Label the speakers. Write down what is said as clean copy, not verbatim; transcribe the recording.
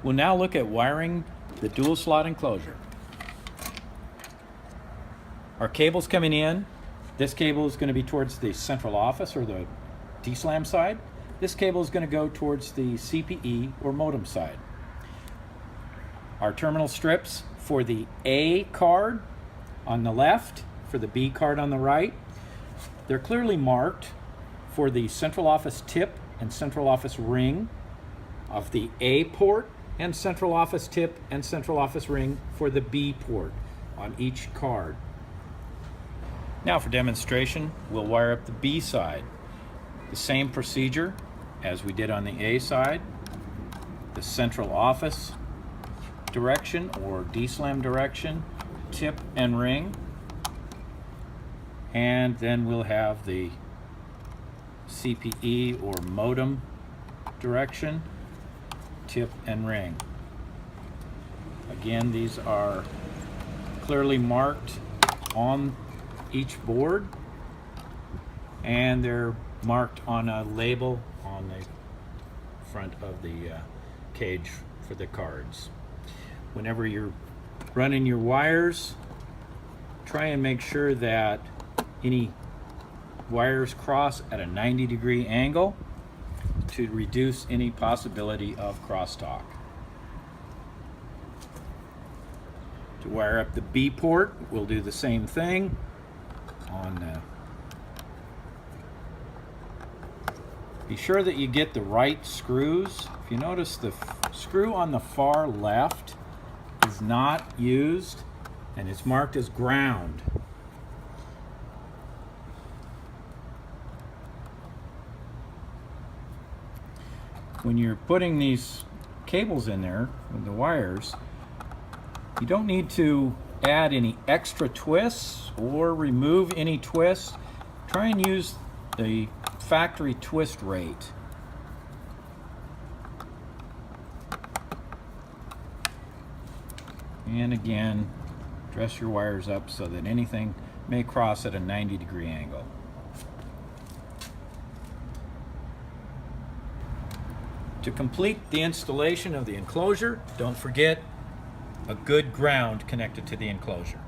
Speaker 1: We'll now look at wiring the dual slot enclosure. Our cable's coming in. This cable is going to be towards the central office or the DSLAM side. This cable is going to go towards the CPE or modem side. Our terminal strips for the A card on the left, for the B card on the right, they're clearly marked for the central office tip and central office ring of the A port, and central office tip and central office ring for the B port on each card. Now for demonstration, we'll wire up the B side. The same procedure as we did on the A side. The central office direction or DSLAM direction, tip and ring. And then we'll have the CPE or modem direction, tip and ring. Again, these are clearly marked on each board, and they're marked on a label on the front of the cage for the cards. Whenever you're running your wires, try and make sure that any wires cross at a 90-degree angle to reduce any possibility of crosstalk. To wire up the B port, we'll do the same thing. Be sure that you get the right screws. If you notice, the screw on the far left is not used and it's marked as ground. When you're putting these cables in there with the wires, you don't need to add any extra twists or remove any twists. Try and use the factory twist rate. And again, dress your wires up so that anything may cross at a 90-degree angle. To complete the installation of the enclosure, don't forget a good ground connected to the enclosure.